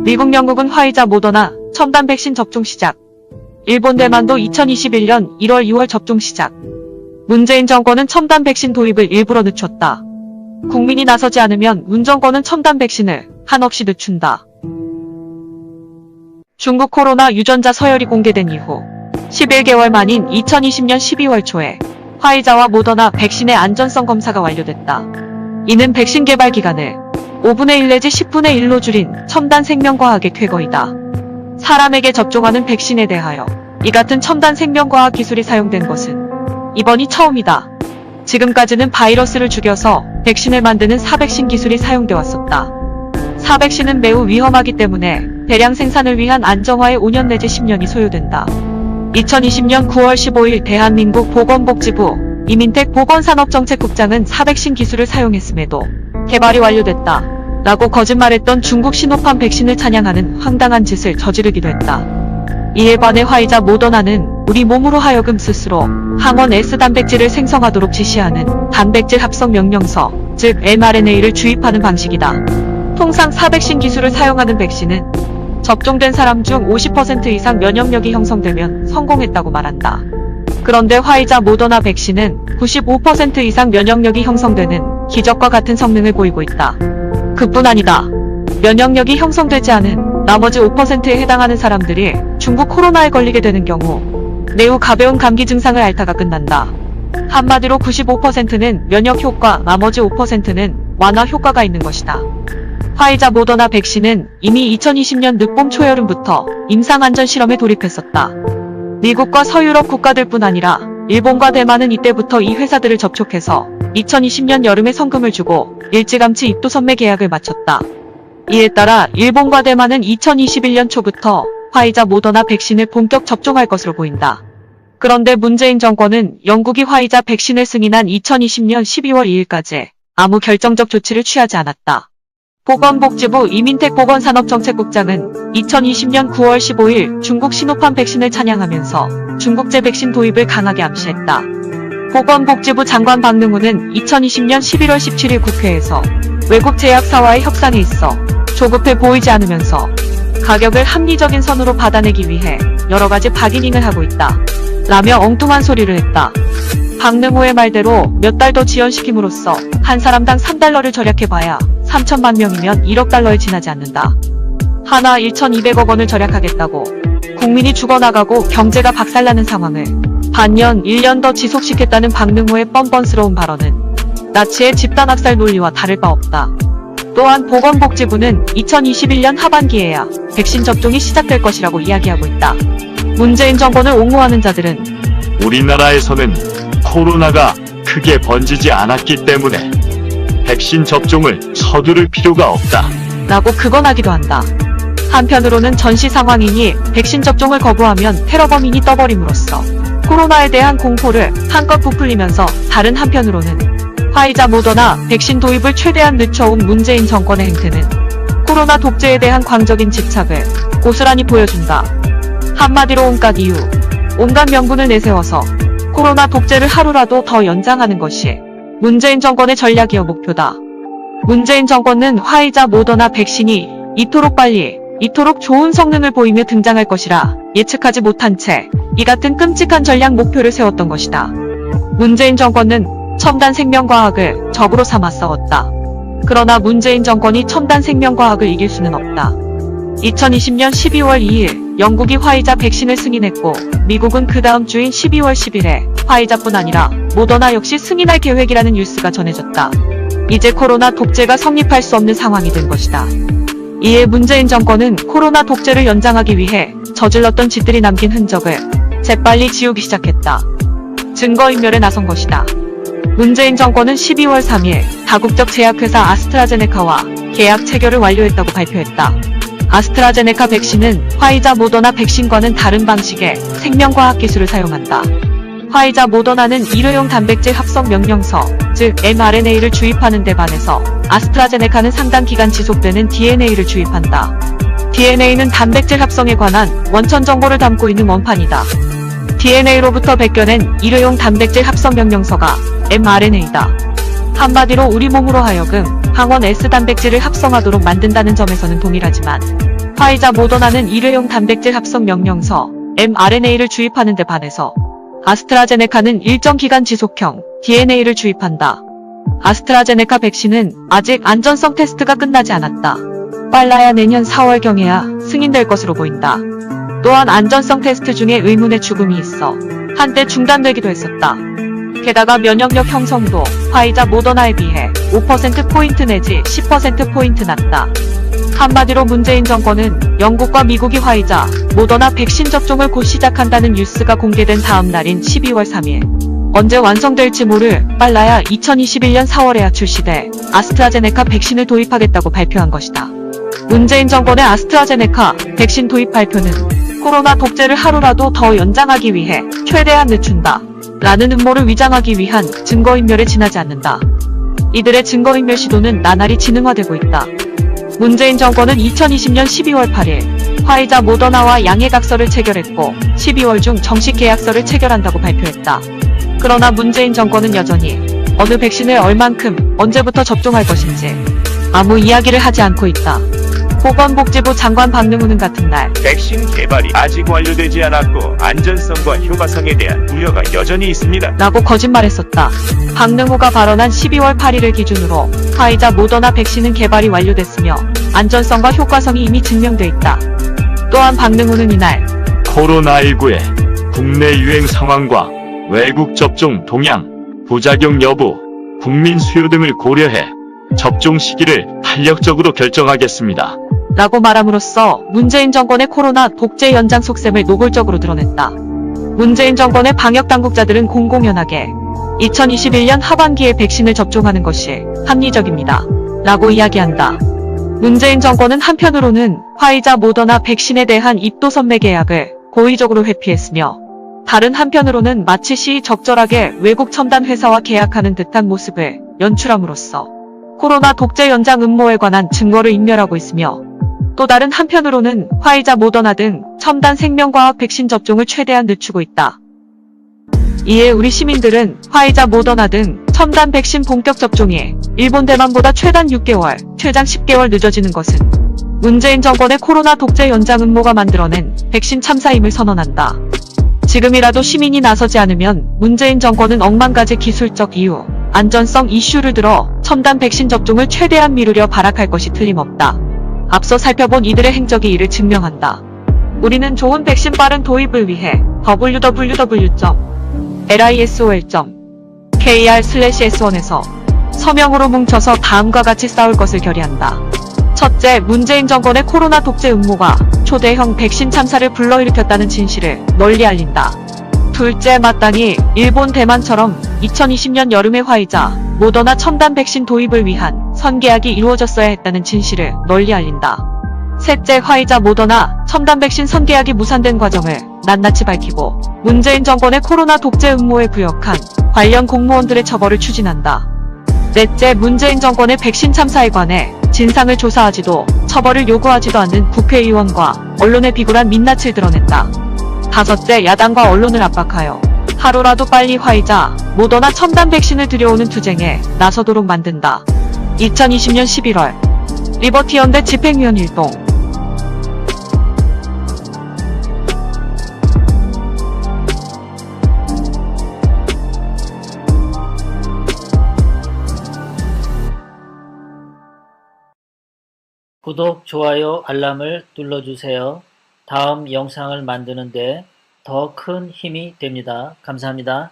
미국, 영국은 화이자, 모더나, 첨단 백신 접종 시작. 일본, 대만도 2021년 1월, 2월 접종 시작. 문재인 정권은 첨단 백신 도입을 일부러 늦췄다. 국민이 나서지 않으면 문 정권은 첨단 백신을 한없이 늦춘다. 중국 코로나 유전자 서열이 공개된 이후 11개월 만인 2020년 12월 초에 화이자와 모더나 백신의 안전성 검사가 완료됐다. 이는 백신 개발 기간을 5분의 1 내지 10분의 1로 줄인 첨단 생명과학의 쾌거이다. 사람에게 접종하는 백신에 대하여 이 같은 첨단 생명과학 기술이 사용된 것은 이번이 처음이다. 지금까지는 바이러스를 죽여서 백신을 만드는 사백신 기술이 사용돼 왔었다. 사백신은 매우 위험하기 때문에 대량 생산을 위한 안정화에 5년 내지 10년이 소요된다. 2020년 9월 15일 대한민국 보건복지부 이민택 보건산업정책국장은 사백신 기술을 사용했음에도 개발이 완료됐다 라고 거짓말했던 중국 시노팜 백신을 찬양하는 황당한 짓을 저지르기도 했다. 이에 반해 화이자, 모더나는 우리 몸으로 하여금 스스로 항원 S 단백질을 생성하도록 지시하는 단백질 합성 명령서, 즉 mRNA를 주입하는 방식이다. 통상 사백신 기술을 사용하는 백신은 접종된 사람 중 50% 이상 면역력이 형성되면 성공했다고 말한다. 그런데 화이자, 모더나 백신은 95% 이상 면역력이 형성되는 기적과 같은 성능을 보이고 있다. 그뿐 아니다. 면역력이 형성되지 않은 나머지 5%에 해당하는 사람들이 중국 코로나에 걸리게 되는 경우 매우 가벼운 감기 증상을 앓다가 끝난다. 한마디로 95%는 면역 효과, 나머지 5%는 완화 효과가 있는 것이다. 화이자, 모더나 백신은 이미 2020년 늦봄 초여름부터 임상안전 실험에 돌입했었다. 미국과 서유럽 국가들뿐 아니라 일본과 대만은 이때부터 이 회사들을 접촉해서 2020년 여름에 성금을 주고 일찌감치 입도 선매 계약을 마쳤다. 이에 따라 일본과 대만은 2021년 초부터 화이자, 모더나 백신을 본격 접종할 것으로 보인다. 그런데 문재인 정권은 영국이 화이자 백신을 승인한 2020년 12월 2일까지 아무 결정적 조치를 취하지 않았다. 보건복지부 이민택 보건산업정책국장은 2020년 9월 15일 중국 시노팜 백신을 찬양하면서 중국제 백신 도입을 강하게 암시했다. 보건복지부 장관 박능우는 2020년 11월 17일 국회에서 외국 제약사와의 협상에 있어 조급해 보이지 않으면서 가격을 합리적인 선으로 받아내기 위해 여러가지 바기닝을 하고 있다 라며 엉뚱한 소리를 했다. 박능우의 말대로 몇 달 더 지연시킴으로써 한 사람당 3달러를 절약해봐야 3천만 명이면 1억 달러에 지나지 않는다. 하나 1,200억 원을 절약하겠다고 국민이 죽어나가고 경제가 박살나는 상황을 반년 1년 더 지속시켰다는 박능우의 뻔뻔스러운 발언은 나치의 집단학살 논리와 다를 바 없다. 또한 보건복지부는 2021년 하반기에야 백신 접종이 시작될 것이라고 이야기하고 있다. 문재인 정권을 옹호하는 자들은 우리나라에서는 코로나가 크게 번지지 않았기 때문에 백신 접종을 서두를 필요가 없다 라고 극언하기도 한다. 한편으로는 전시 상황이니 백신 접종을 거부하면 테러범인이 떠버림으로써 코로나에 대한 공포를 한껏 부풀리면서 다른 한편으로는 화이자, 모더나 백신 도입을 최대한 늦춰온 문재인 정권의 행태는 코로나 독재에 대한 광적인 집착을 고스란히 보여준다. 한마디로 온갖 이유, 온갖 명분을 내세워서 코로나 독재를 하루라도 더 연장하는 것이 문재인 정권의 전략이어 목표다. 문재인 정권은 화이자, 모더나 백신이 이토록 빨리, 이토록 좋은 성능을 보이며 등장할 것이라 예측하지 못한 채 이 같은 끔찍한 전략 목표를 세웠던 것이다. 문재인 정권은 첨단 생명과학을 적으로 삼아 싸웠다. 그러나 문재인 정권이 첨단 생명과학을 이길 수는 없다. 2020년 12월 2일 영국이 화이자 백신을 승인했고 미국은 그 다음 주인 12월 10일에 화이자뿐 아니라 모더나 역시 승인할 계획이라는 뉴스가 전해졌다. 이제 코로나 독재가 성립할 수 없는 상황이 된 것이다. 이에 문재인 정권은 코로나 독재를 연장하기 위해 저질렀던 짓들이 남긴 흔적을 재빨리 지우기 시작했다. 증거인멸에 나선 것이다. 문재인 정권은 12월 3일 다국적 제약회사 아스트라제네카와 계약 체결을 완료했다고 발표했다. 아스트라제네카 백신은 화이자, 모더나 백신과는 다른 방식의 생명과학 기술을 사용한다. 화이자, 모더나는 일회용 단백질 합성 명령서, 즉 mRNA를 주입하는 데 반해서 아스트라제네카는 상당 기간 지속되는 DNA를 주입한다. DNA는 단백질 합성에 관한 원천 정보를 담고 있는 원판이다. DNA로부터 벗겨낸 일회용 단백질 합성 명령서가 mRNA다. 한마디로 우리 몸으로 하여금 항원 S 단백질을 합성하도록 만든다는 점에서는 동일하지만 화이자 모더나는 일회용 단백질 합성 명령서 mRNA를 주입하는 데 반해서 아스트라제네카는 일정 기간 지속형 DNA를 주입한다. 아스트라제네카 백신은 아직 안전성 테스트가 끝나지 않았다. 빨라야 내년 4월경에야 승인될 것으로 보인다. 또한 안전성 테스트 중에 의문의 죽음이 있어 한때 중단되기도 했었다. 게다가 면역력 형성도 화이자 모더나에 비해 5%포인트 내지 10%포인트 낮다. 한마디로 문재인 정권은 영국과 미국이 화이자, 모더나 백신 접종을 곧 시작한다는 뉴스가 공개된 다음 날인 12월 3일. 언제 완성될지 모를 빨라야 2021년 4월에야 출시돼 아스트라제네카 백신을 도입하겠다고 발표한 것이다. 문재인 정권의 아스트라제네카 백신 도입 발표는 코로나 독재를 하루라도 더 연장하기 위해 최대한 늦춘다. 라는 음모를 위장하기 위한 증거인멸에 지나지 않는다. 이들의 증거인멸 시도는 나날이 진흥화되고 있다. 문재인 정권은 2020년 12월 8일 화이자 모더나와 양해각서를 체결했고 12월 중 정식 계약서를 체결한다고 발표했다. 그러나 문재인 정권은 여전히 어느 백신을 얼만큼 언제부터 접종할 것인지 아무 이야기를 하지 않고 있다. 보건복지부 장관 박능우는 같은 날 백신 개발이 아직 완료되지 않았고 안전성과 효과성에 대한 우려가 여전히 있습니다. 라고 거짓말했었다. 박능우가 발언한 12월 8일을 기준으로 화이자 모더나 백신은 개발이 완료됐으며 안전성과 효과성이 이미 증명돼 있다. 또한 박능우는 이날 코로나19의 국내 유행 상황과 외국 접종 동향, 부작용 여부, 국민 수요 등을 고려해 접종 시기를 탄력적으로 결정하겠습니다. 라고 말함으로써 문재인 정권의 코로나 독재 연장 속셈을 노골적으로 드러냈다. 문재인 정권의 방역 당국자들은 공공연하게 2021년 하반기에 백신을 접종하는 것이 합리적입니다. 라고 이야기한다. 문재인 정권은 한편으로는 화이자 모더나 백신에 대한 입도선매 계약을 고의적으로 회피했으며 다른 한편으로는 마치 시적절하게 외국 첨단 회사와 계약하는 듯한 모습을 연출함으로써 코로나 독재 연장 음모에 관한 증거를 인멸하고 있으며 또 다른 한편으로는 화이자 모더나 등 첨단 생명과학 백신 접종을 최대한 늦추고 있다. 이에 우리 시민들은 화이자 모더나 등 첨단 백신 본격 접종이 일본 대만보다 최단 6개월, 최장 10개월 늦어지는 것은 문재인 정권의 코로나 독재 연장 음모가 만들어낸 백신 참사임을 선언한다. 지금이라도 시민이 나서지 않으면 문재인 정권은 억만가지 기술적 이유, 안전성 이슈를 들어 첨단 백신 접종을 최대한 미루려 발악할 것이 틀림없다. 앞서 살펴본 이들의 행적이 이를 증명한다. 우리는 좋은 백신 빠른 도입을 위해 www.lisol.kr/s1에서 서명으로 뭉쳐서 다음과 같이 싸울 것을 결의한다. 첫째, 문재인 정권의 코로나 독재 음모가 초대형 백신 참사를 불러일으켰다는 진실을 널리 알린다. 둘째, 마땅히 일본, 대만처럼 2020년 여름에 화이자, 모더나 첨단 백신 도입을 위한 선계약이 이루어졌어야 했다는 진실을 널리 알린다. 셋째, 화이자, 모더나 첨단 백신 선계약이 무산된 과정을 낱낱이 밝히고 문재인 정권의 코로나 독재 음모에 부역한 관련 공무원들의 처벌을 추진한다. 넷째, 문재인 정권의 백신 참사에 관해 진상을 조사하지도 처벌을 요구하지도 않는 국회의원과 언론의 비굴한 민낯을 드러냈다. 다섯째, 야당과 언론을 압박하여 하루라도 빨리 화이자, 모더나 첨단 백신을 들여오는 투쟁에 나서도록 만든다. 2020년 11월 리버티 연대 집행위원 일동. 구독, 좋아요, 알람을 눌러주세요. 다음 영상을 만드는데 더 큰 힘이 됩니다. 감사합니다.